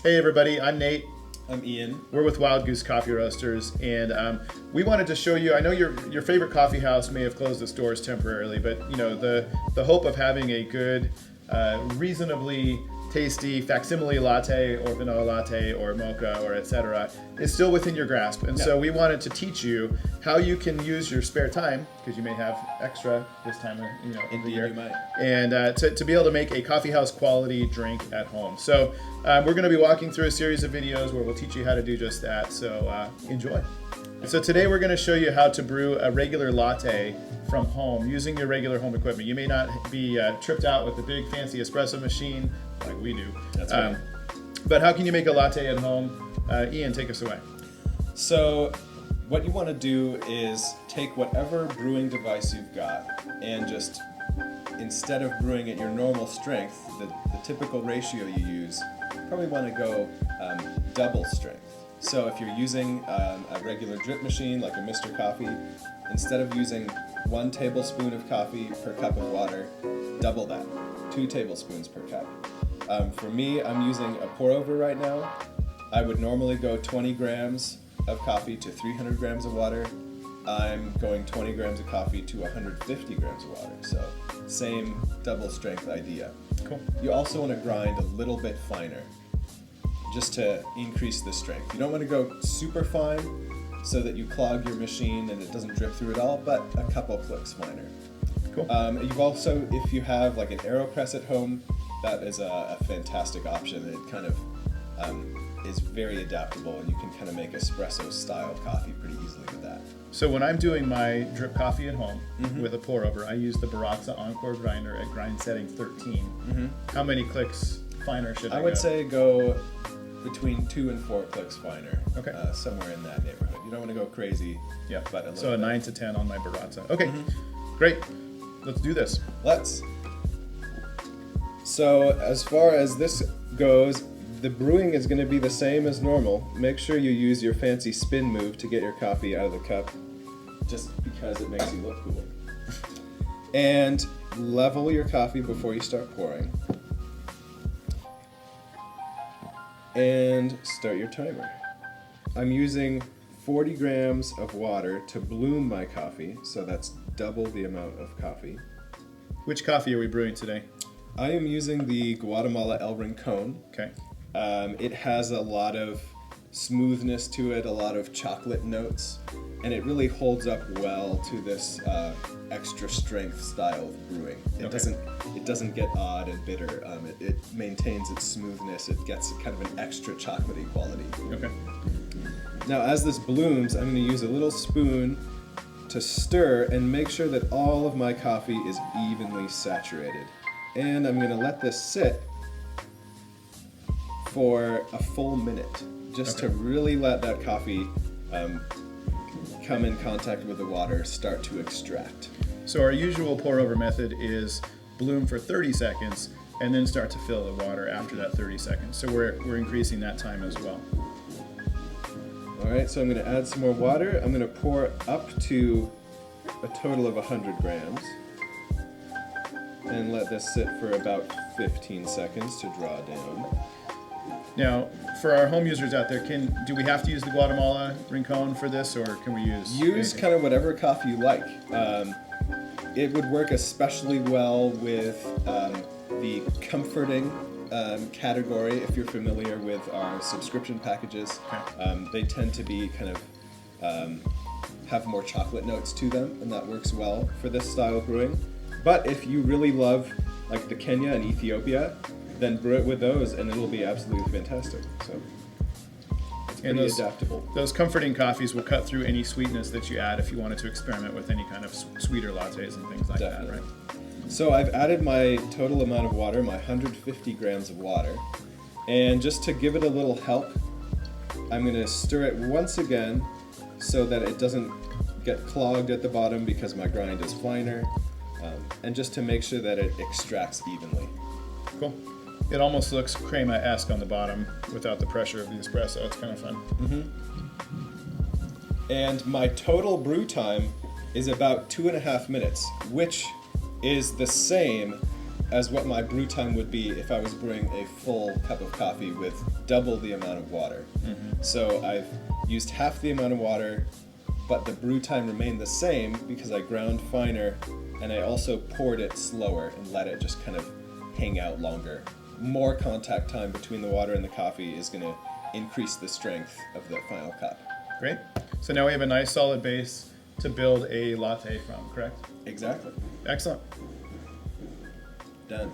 Hey everybody, I'm Nate. I'm Ian. We're with Wild Goose Coffee Roasters, and we wanted to show you. I know your favorite coffee house may have closed its doors temporarily, but you know the hope of having a good, reasonably tasty facsimile latte or vanilla latte or mocha or etc. is still within your grasp. And so we wanted to teach you how you can use your spare time, because you may have extra this time of the year, you might. and to be able to make a coffee house quality drink at home. So we're going to be walking through a series of videos where we'll teach you how to do just that. So enjoy. So today we're going to show you how to brew a regular latte from home using your regular home equipment. You may not be tripped out with the big fancy espresso machine like we do. That's right. But how can you make a latte at home? Ian, take us away. So what you want to do is take whatever brewing device you've got and just, instead of brewing at your normal strength, the typical ratio you use, probably want to go double strength. So if you're using a regular drip machine like a Mr. Coffee, instead of using 1 tablespoon of coffee per cup of water, double that, 2 tablespoons per cup. For me, I'm using a pour over right now. I would normally go 20 grams of coffee to 300 grams of water. I'm going 20 grams of coffee to 150 grams of water. So same double strength idea. Cool. You also want to grind a little bit finer, just to increase the strength. You don't want to go super fine so that you clog your machine and it doesn't drip through at all, but a couple clicks finer. Cool. You've also, if you have like an AeroPress at home, that is a fantastic option. It kind of is very adaptable, and you can kind of make espresso style coffee pretty easily with that. So when I'm doing my drip coffee at home with a pour over, I use the Baratza Encore grinder at grind setting 13. How many clicks finer should I go? I would say go between 2 and 4 clicks finer. Okay. Somewhere in that neighborhood. You don't want to go crazy. Yeah. But a little So a bit. 9 to 10 on my Baratza. Okay. Great. Let's do this. Let's. So as far as this goes, the brewing is going to be the same as normal. Make sure you use your fancy spin move to get your coffee out of the cup, just because it makes you look cool. And level your coffee before you start pouring. And start your timer. I'm using 40 grams of water to bloom my coffee, so that's double the amount of coffee. Which coffee are we brewing today? I am using the Guatemala El Rincon. Okay. It has a lot of smoothness to it, a lot of chocolate notes, and it really holds up well to this extra strength style of brewing. It doesn't get odd and bitter. It maintains its smoothness. It gets kind of an extra chocolatey quality. Okay. Now, as this blooms, I'm going to use a little spoon to stir and make sure that all of my coffee is evenly saturated. And I'm going to let this sit for a full minute, just to really let that coffee come in contact with the water, start to extract. So our usual pour over method is bloom for 30 seconds and then start to fill the water after that 30 seconds. So we're increasing that time as well. All right, so I'm going to add some more water. I'm going to pour up to a total of 100 grams and let this sit for about 15 seconds to draw down. Now, for our home users out there, do we have to use the Guatemala Rincon for this, or can we use anything? Kind of whatever coffee you like. It would work especially well with the comforting category, if you're familiar with our subscription packages. They tend to be kind of have more chocolate notes to them, and that works well for this style of brewing. But if you really love like the Kenya and Ethiopia, then brew it with those and it'll be absolutely fantastic. So it's pretty adaptable. Those comforting coffees will cut through any sweetness that you add if you wanted to experiment with any kind of sweeter lattes and things like that, right? So I've added my total amount of water, my 150 grams of water, and just to give it a little help, I'm going to stir it once again so that it doesn't get clogged at the bottom because my grind is finer, and just to make sure that it extracts evenly. Cool. It almost looks crema-esque on the bottom without the pressure of the espresso. It's kind of fun. And my total brew time is about 2.5 minutes, which is the same as what my brew time would be if I was brewing a full cup of coffee with double the amount of water. So I've used half the amount of water, but the brew time remained the same because I ground finer, and I also poured it slower and let it just kind of hang out longer. More contact time between the water and the coffee is going to increase the strength of the final cup. Great. So now we have a nice solid base to build a latte from, correct? Exactly. Excellent. Done.